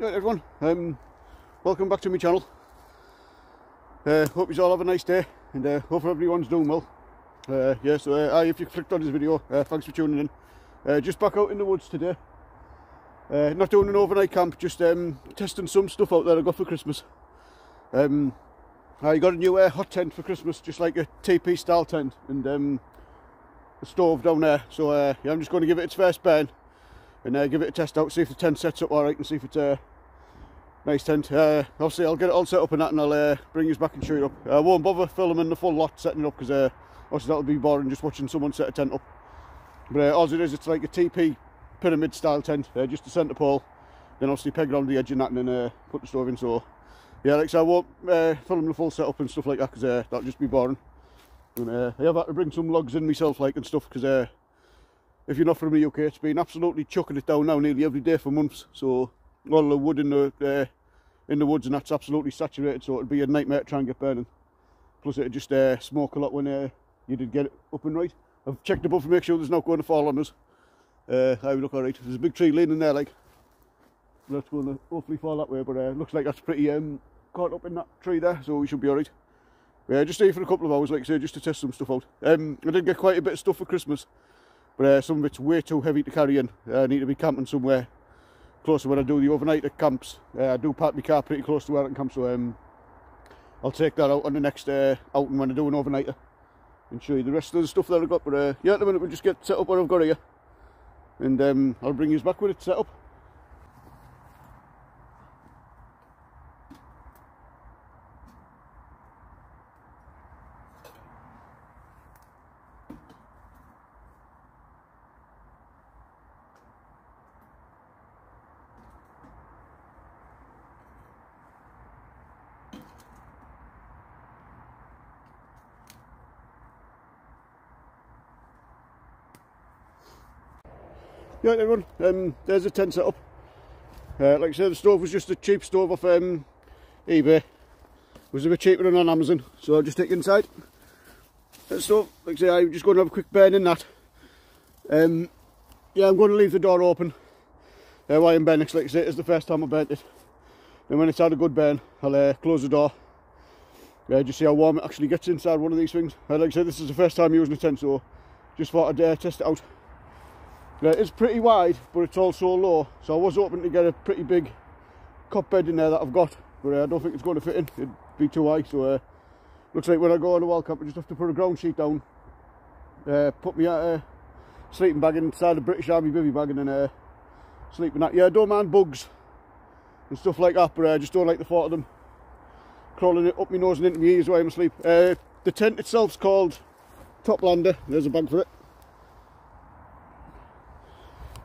Right everyone, welcome back to my channel. Hope you all have a nice day and hope everyone's doing well. If you clicked on this video, thanks for tuning in. Just back out in the woods today. Not doing an overnight camp, just testing some stuff out that I got for Christmas. I got a new hot tent for Christmas, just like a TP style tent, and a stove down there. So yeah, I'm just going to give it its first burn and give it a test out, see if the tent sets up alright and see if it's a nice tent. Obviously I'll get it all set up and that, and I'll bring you back and show it up. I won't bother filming the full lot setting it up, because obviously that'll be boring just watching someone set a tent up. But all it is, it's like a TP pyramid style tent, just a centre pole, then obviously peg around the edge and that, and then put the stove in. So yeah, like I said, I won't film the full setup and stuff like that, because that'll just be boring. And I have had to bring some logs in myself, like, and stuff, because if you're not from the UK, it's been absolutely chucking it down now nearly every day for months. So all the wood in the woods and that's absolutely saturated, so it'd be a nightmare to try and get burning. Plus it'd just smoke a lot when you did get it up and right. I've checked above to make sure there's not going to fall on us. I would look alright. There's a big tree leaning there, like, that's going to hopefully fall that way, but looks like that's pretty caught up in that tree there, so we should be alright. Just stay for a couple of hours, like I say, just to test some stuff out. I did get quite a bit of stuff for Christmas, but some of it's way too heavy to carry in. I need to be camping somewhere close to when I do the overnight at camps. I do park my car pretty close to where I can camp, so I'll take that out on the next outing when I do an overnighter and show you the rest of the stuff that I've got. But yeah, at the minute we'll just get set up what I've got here, and I'll bring you back with it set up. Yeah, everyone, there's a tent set up. Like I said, the stove was just a cheap stove off eBay. It was a bit cheaper than on Amazon, so I'll just take it inside. So, like I say, I'm just going to have a quick burn in that. Yeah, I'm going to leave the door open while I'm burning, like I say, it's the first time I burnt it. And when it's had a good burn, I'll close the door. Just see how warm it actually gets inside one of these things. Like I said, this is the first time using a tent, so just thought I'd test it out. It's pretty wide, but it's also low, so I was hoping to get a pretty big cot bed in there that I've got, but I don't think it's going to fit in. It'd be too high, so looks like when I go on a wild camp I just have to put a ground sheet down, put my sleeping bag inside a British Army bivvy bag, and then sleep in that. Yeah, I don't mind bugs and stuff like that, but I just don't like the thought of them crawling up my nose and into my ears while I'm asleep. The tent itself's called Toplander. There's a bag for it.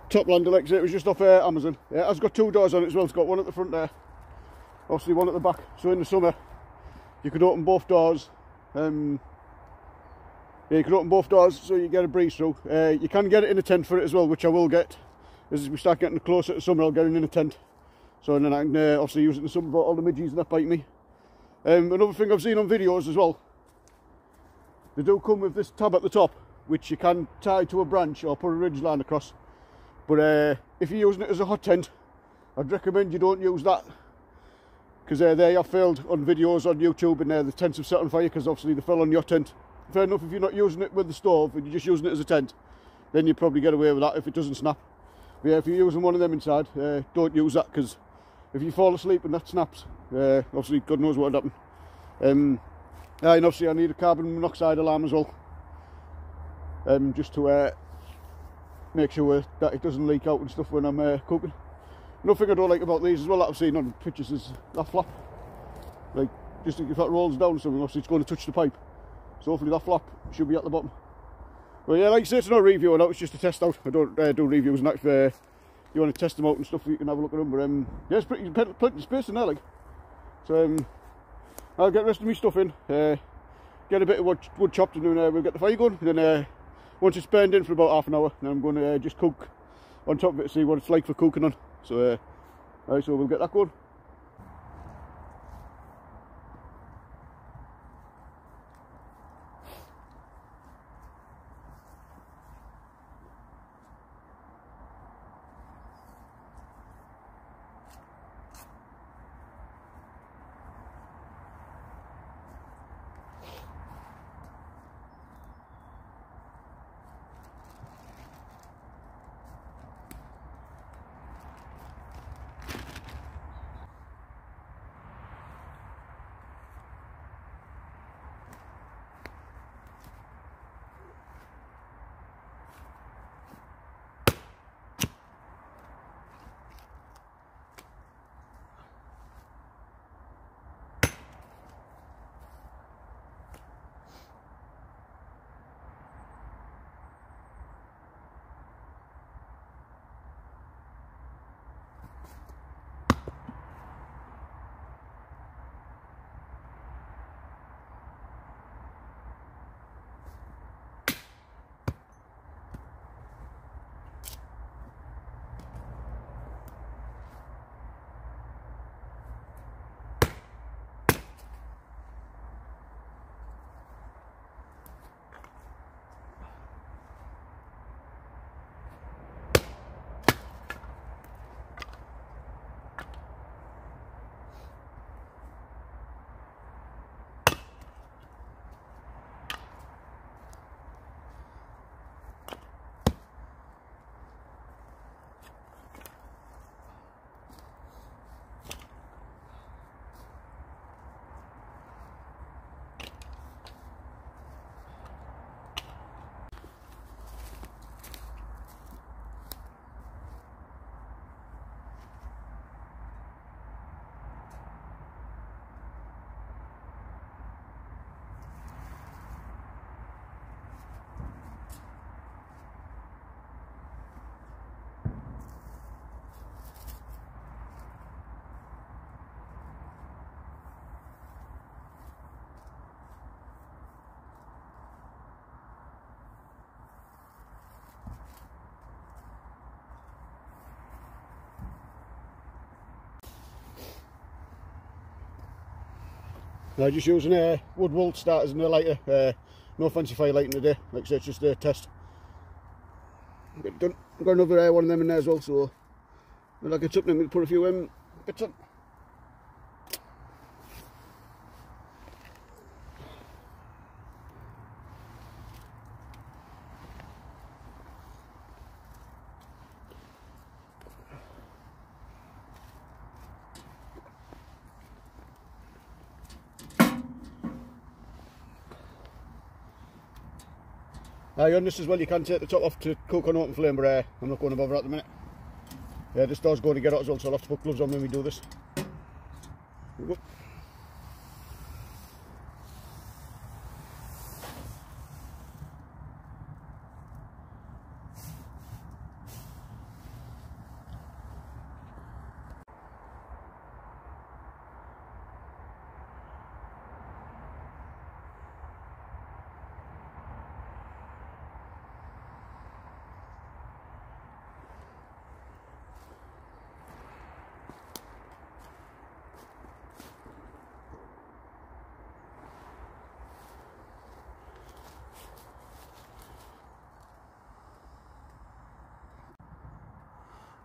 Toplander, like I said, it was just off Amazon. It has got two doors on it as well. It's got one at the front there, obviously one at the back, so in the summer you could open both doors. Yeah, you could open both doors so you get a breeze through. You can get it in a tent for it as well, which I will get. As we start getting closer to summer, I'll get it in a tent, so then I can obviously use it in the summer for all the midges and that bite me. Another thing I've seen on videos as well, they do come with this tab at the top, which you can tie to a branch or put a ridge line across. But if you're using it as a hot tent, I'd recommend you don't use that, because they have failed on videos on YouTube, and the tents have set on fire because obviously they fell on your tent. Fair enough, if you're not using it with the stove and you're just using it as a tent, then you probably get away with that if it doesn't snap. But yeah, if you're using one of them inside, don't use that, because if you fall asleep and that snaps, obviously God knows what would happen. And obviously I need a carbon monoxide alarm as well, just to make sure that it doesn't leak out and stuff when I'm cooking. Another thing I don't like about these as well that I've seen on pictures is that flap. Like, just if that rolls down something, obviously it's going to touch the pipe. So hopefully that flap should be at the bottom. But yeah, like I say, it's not a review on that, it's just a test out. I don't do reviews and that. If you want to test them out and stuff, you can have a look at them. But yeah, it's plenty of space in there, like. So I'll get the rest of my stuff in, get a bit of wood chopped, and then we'll get the fire going. And then once it's burned in for about half an hour, then I'm going to just cook on top of it to see what it's like for cooking on. So, so we'll get that going. Now just using wood wool starters and a lighter, no fancy fire lighting today, like I said, it's just a test. I've got another one of them in there as well, so when I get up then we'll put a few bits on. On this as well, you can take the top off to cook on open flame, but I'm not going to bother at the minute. This door's going to get out as well, so I'll have to put gloves on when we do this. There we go.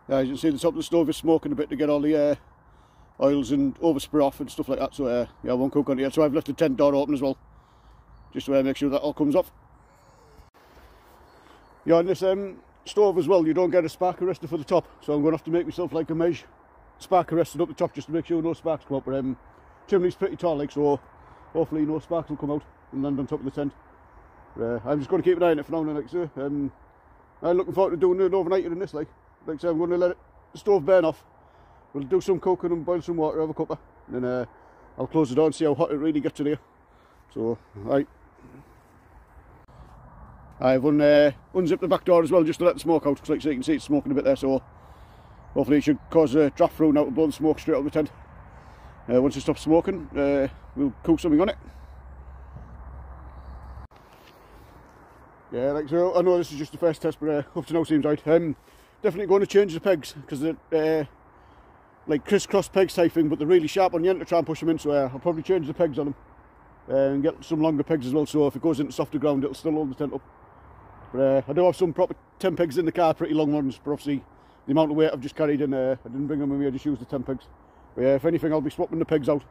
As you can see, the top of the stove is smoking a bit to get all the oils and overspray off and stuff like that, so yeah, I won't cook on it yet. So I've left the tent door open as well, just to make sure that all comes off. Yeah, on this stove as well, you don't get a spark arrestor for the top, so I'm going to have to make myself like a mesh spark arrestor up the top just to make sure no sparks come up. But chimney's pretty tall, like, so hopefully no sparks will come out and land on top of the tent. I'm just going to keep an eye on it for now, like I say. I'm looking forward to doing an overnighter in this, like I said, I'm going to let the stove burn off. We'll do some cooking and boil some water, have a cuppa, and then I'll close the door and see how hot it really gets in here. So, right. I've unzipped the back door as well just to let the smoke out, because like you can see it's smoking a bit there, so hopefully it should cause a draft through now to blow the smoke straight out of the tent. Once it stops smoking, we'll cook something on it. Yeah, like so, I know this is just the first test, but up to now seems right. Definitely going to change the pegs, because they're like crisscross pegs type thing, but they're really sharp on the end to try and push them in, so I'll probably change the pegs on them and get some longer pegs as well, so if it goes into softer ground it'll still hold the tent up. But I do have some proper 10 pegs in the car, pretty long ones, but obviously the amount of weight I've just carried in, I didn't bring them with me, I just used the 10 pegs. But yeah, if anything I'll be swapping the pegs out,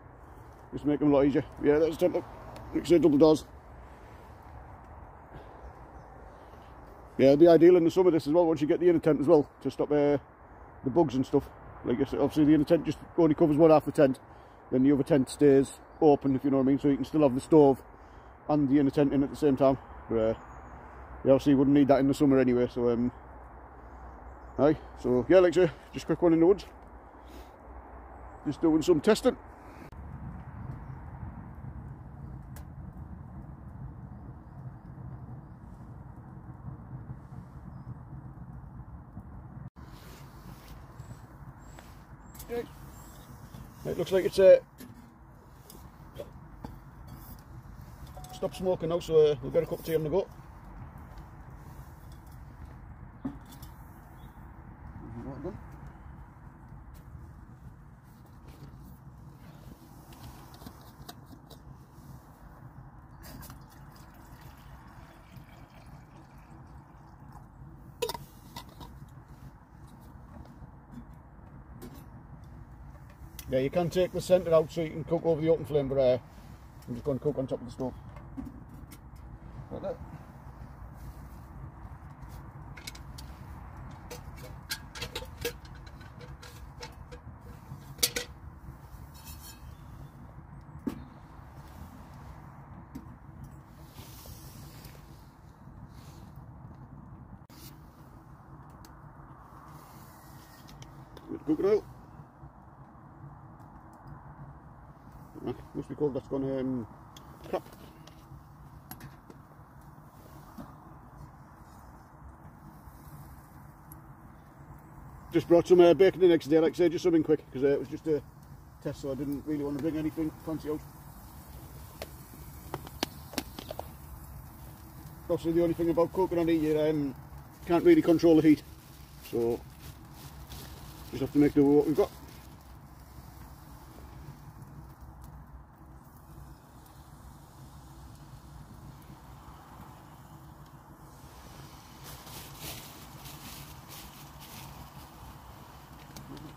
just to make them a lot easier. Yeah, that's the tent up, like I say, double doors. Yeah, it'd be ideal in the summer this as well, once you get the inner tent as well, to stop the bugs and stuff. Like I said, obviously the inner tent just only covers one half the tent, then the other tent stays open, if you know what I mean, so you can still have the stove and the inner tent in at the same time. But yeah, obviously you wouldn't need that in the summer anyway, so aye. So yeah, like I say, just a quick one in the woods. Just doing some testing. It looks like it's stopped smoking now, so we'll get a cup of tea on the go. Yeah, you can take the centre out so you can cook over the open flame, but I'm just going to cook on top of the stove. Like that. With cooking oil. Must be cold, that's gone crap. Just brought some bacon in next day, like I say, just something quick, because it was just a test, so I didn't really want to bring anything fancy out. Also, the only thing about cooking on heat, you can't really control the heat, so just have to make do with what we've got.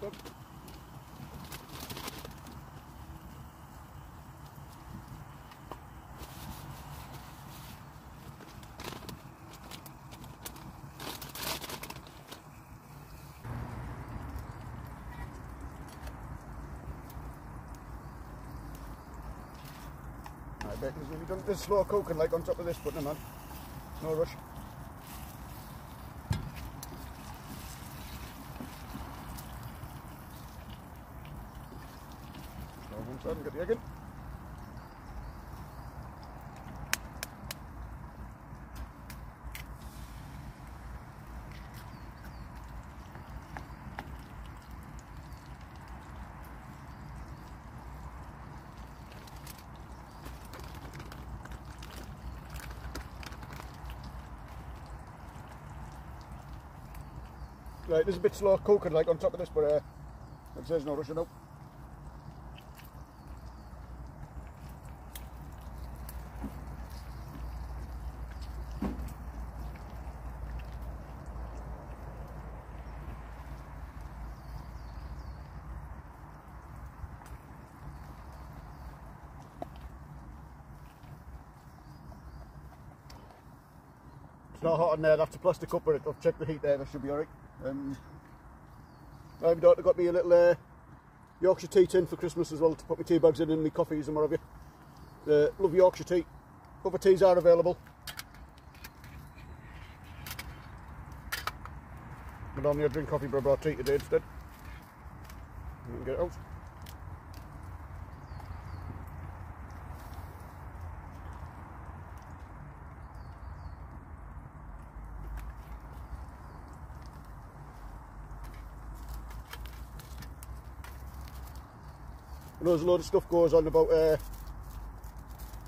Stop. Right, bacon's nearly done. There's slow cooking like on top of this, but no man, no rush. One side and get the egg in. Right, there's a bit slow cooking like on top of this, but like I say, there's no rushing out. It's not hot in there, that's a plastic cup, but I've checked the heat there, that should be alright. My daughter got me a little Yorkshire tea tin for Christmas as well to put my tea bags in and my coffees and whatever. Love Yorkshire tea. Other teas are available. But normally I drink coffee, but I brought tea today instead. You can get it out. I know there's a load of stuff goes on about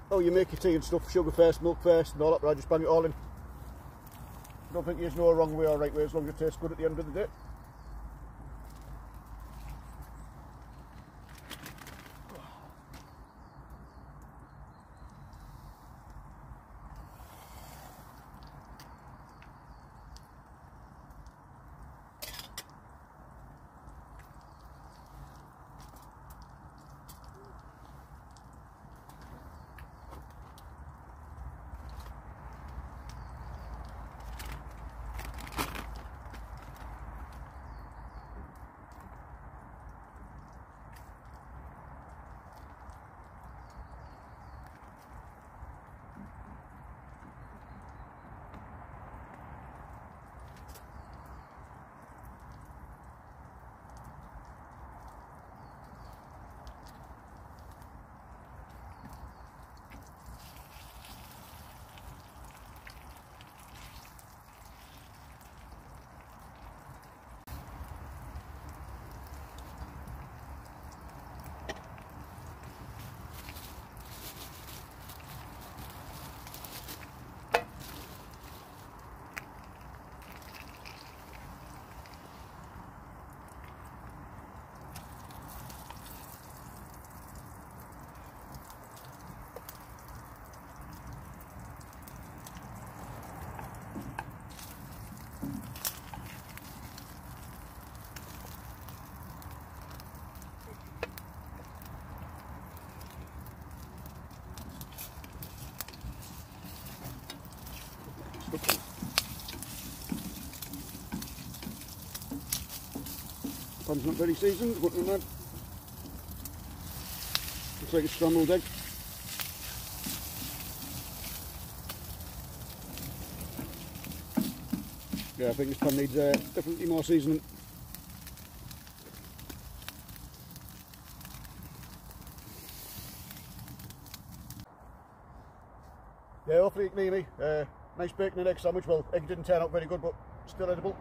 how you make your tea and stuff, sugar first, milk first and all that, but I just bang it all in. I don't think there's no wrong way or right way as long as it tastes good at the end of the day. Pan's not very seasoned, but not mad. Looks like a scrambled egg. Yeah, I think this pan needs definitely more seasoning. Yeah, hopefully you can hear me. Nice bacon and egg sandwich. Well, egg didn't turn out very good, but still edible.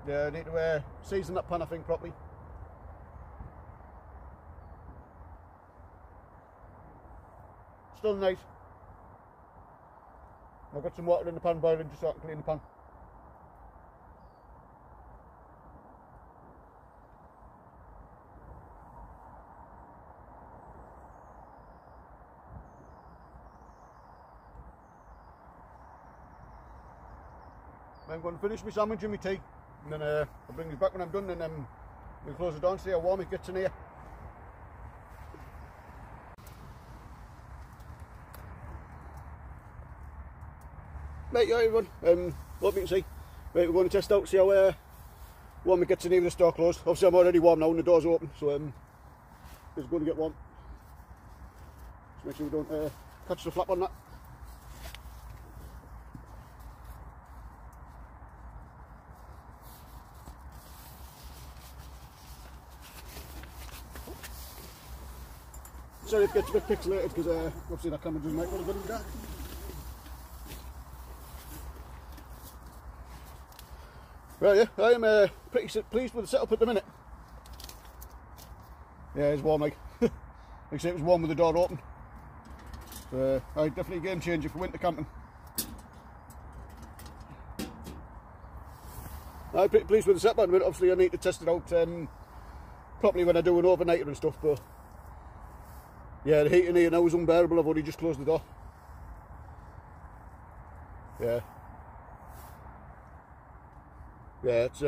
Yeah, I need to season that pan, I think, properly. Still nice. I've got some water in the pan boiling just so I can clean the pan. I'm going to finish my sandwich and my tea. and then I'll bring you back when I'm done, and we'll close it down, see how warm it gets in here. Right, yeah everyone, hope you can see. Right, we're going to test out, see how warm it gets in here with the door closed. Obviously I'm already warm now and the door's open, so it's going to get warm. Just make sure we don't catch the flap on that. Sorry if it gets a bit pixelated because obviously that camera doesn't make what a good in the dark. Well, yeah, I am pretty pleased with the setup at the minute. Yeah, it's warm, like. Like I say, it was warm with the door open. So, definitely a game changer for winter camping. I'm pretty pleased with the setup at the minute. Obviously, I need to test it out properly when I do an overnighter and stuff, but yeah, the heat in here now is unbearable. I've already just closed the door. Yeah. Yeah, it's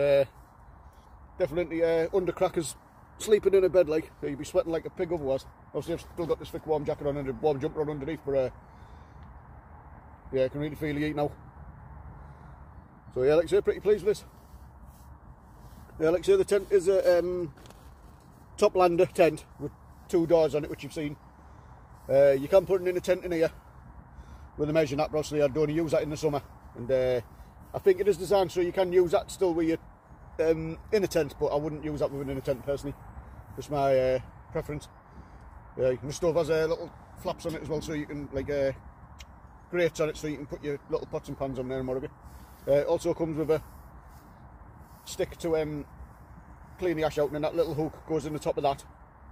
definitely undercrackers sleeping in a bed like. You'd be sweating like a pig otherwise. Obviously I've still got this thick warm jacket on and a warm jumper on underneath, but yeah, I can really feel the heat now. So yeah, like I say, pretty pleased with this. Yeah, like I say, the tent is a Toplander tent with 2 doors on it, which you've seen. You can put it in a tent in here with a measure nap, obviously I'd only use that in the summer. And I think it is designed so you can use that still with your in a tent, but I wouldn't use that within a tent personally. Just my preference. My stove has little flaps on it as well, so you can grates on it, so you can put your little pots and pans on there and whatever. It also comes with a stick to clean the ash out, and then that little hook goes in the top of that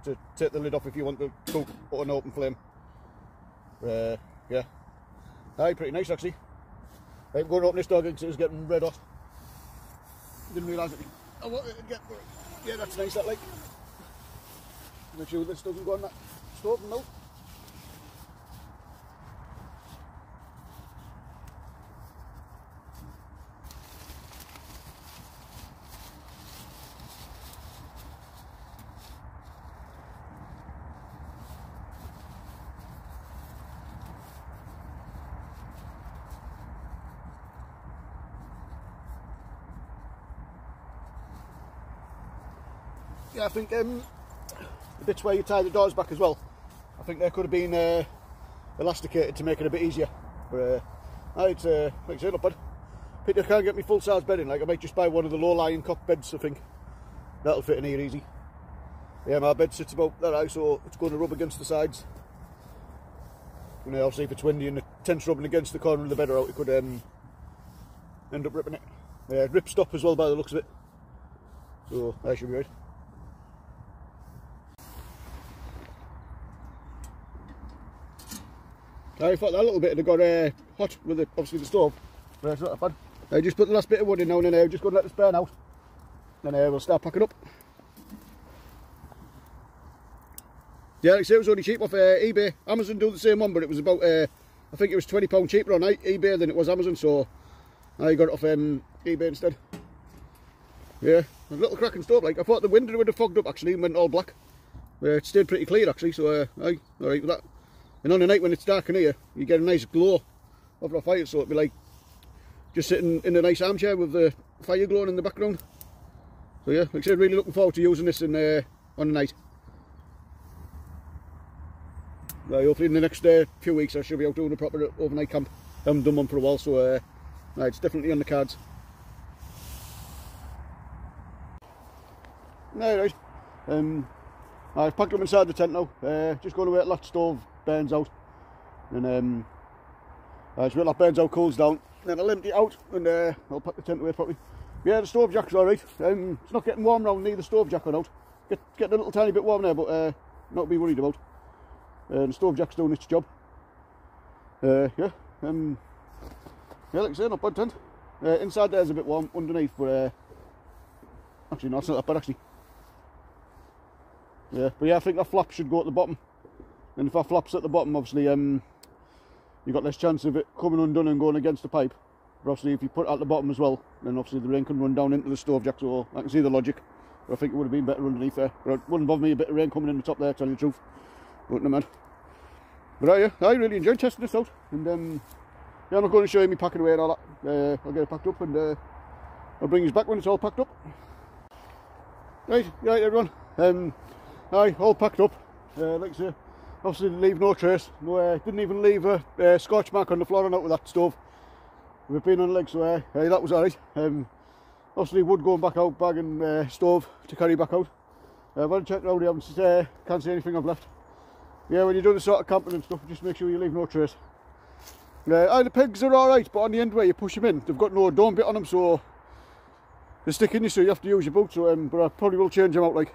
to take the lid off if you want to cook on an open flame. Yeah, pretty nice actually. I'm going to open this door again because it was getting red hot. Didn't realise it. I wanted to get, yeah, that's nice, that like. Make sure this doesn't go on that stove and melt. Yeah, I think the bits where you tie the doors back as well, I think they could have been elasticated to make it a bit easier. But it's like I said, not bad. I can't get me full size bed in. Like I might just buy one of the low lying cop beds. I think that'll fit in here easy. Yeah, my bed sits about that high, so it's going to rub against the sides. You know, obviously if it's windy and the tent's rubbing against the corner of the bed or out, it could end up ripping it. Yeah, rip stop as well by the looks of it. So that should be right. I thought that little bit had got hot with obviously the stove, but it's not that bad. I just put the last bit of wood in now, and then I'm just going to let this burn out. Then we'll start packing up. Yeah, like I say, it was only cheap off eBay. Amazon do the same one, but it was about, I think it was £20 cheaper on eBay than it was Amazon, so I got it off eBay instead. Yeah, a little cracking stove. Like I thought the window would have fogged up actually and went all black. It stayed pretty clear actually, so alright with that. And on the night when it's dark in here, you get a nice glow over the fire, so it'd be like just sitting in a nice armchair with the fire glowing in the background. So yeah, like I said, really looking forward to using this on the night. Hopefully in the next few weeks I should be out doing a proper overnight camp. I haven't done one for a while, so it's definitely on the cards. Right, I've packed them inside the tent now. Just going to wait till that stove burns out, and just wait till that burns out, cools down, then I'll empty it out and I'll pack the tent away properly. Yeah, the stove jack's alright. It's not getting warm round near the stove jack went out. Getting a little tiny bit warm there, but not to be worried about. The stove jack's doing its job. Yeah, like I say, not bad tent. Inside there's a bit warm underneath, but actually no, it's not that bad actually. Yeah, but yeah, I think that flap should go at the bottom. And if that flap's at the bottom, obviously, you've got less chance of it coming undone and going against the pipe. But obviously if you put it at the bottom as well, then obviously the rain can run down into the stove jack, so I can see the logic. But I think it would have been better underneath there. But it wouldn't bother me a bit of rain coming in the top there, to tell you the truth. But no man. But yeah, I really enjoyed testing this out. And yeah, I'm not going to show you me packing away and all that. I'll get it packed up and I'll bring you back when it's all packed up. Right everyone. All packed up. Like I say, obviously leave no trace. No, didn't even leave a scorch mark on the floor or not with that stove. We've been on legs, so that was alright. Obviously wood going back out, bag and stove to carry back out. I've had a check around here, can't see anything I've left. Yeah, when you're doing this sort of camping and stuff, just make sure you leave no trace. The pegs are alright, but on the end where you push them in, they've got no dome bit on them, so they stick in you, so you have to use your boots. So, but I probably will change them out, like.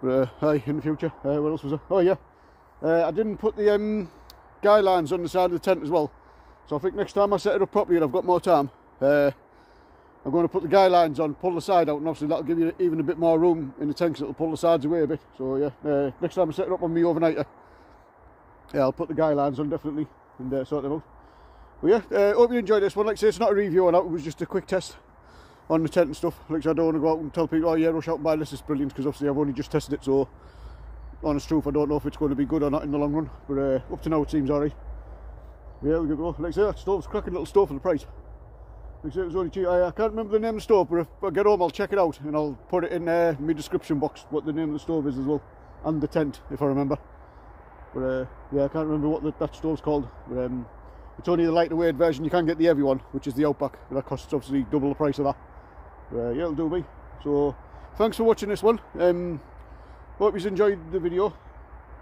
But in the future. What else was there? Oh yeah, I didn't put the guy lines on the side of the tent as well. So I think next time I set it up properly and I've got more time, I'm going to put the guy lines on, pull the side out, and obviously that'll give you even a bit more room in the tent, because it'll pull the sides away a bit. So yeah, next time I set it up on me overnighter, yeah, I'll put the guy lines on definitely and sort them out. But yeah, hope you enjoyed this one. Like I say, it's not a review on that, it was just a quick test on the tent and stuff. Like I said, I don't want to go out and tell people, oh yeah, rush out and buy this, it's brilliant, because obviously I've only just tested it, so honest truth, I don't know if it's going to be good or not in the long run, but up to now it seems alright. Yeah, we'll go. Like I say, that stove's a cracking little stove for the price. Like I say, it was only cheap. I can't remember the name of the stove, but if I get home I'll check it out and I'll put it in my description box what the name of the stove is as well, and the tent if I remember. But yeah, I can't remember what that stove's called. But it's only the lighter weight version. You can get the heavy one, which is the Outback, but that costs obviously double the price of that. But yeah, it'll do me. So thanks for watching this one. Hope you enjoyed the video.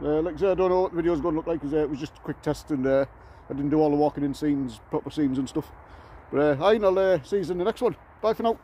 Like I said, I don't know what the video's going to look like, because it was just a quick test and I didn't do all the walking in scenes, proper scenes and stuff. But I'll see you in the next one. Bye for now.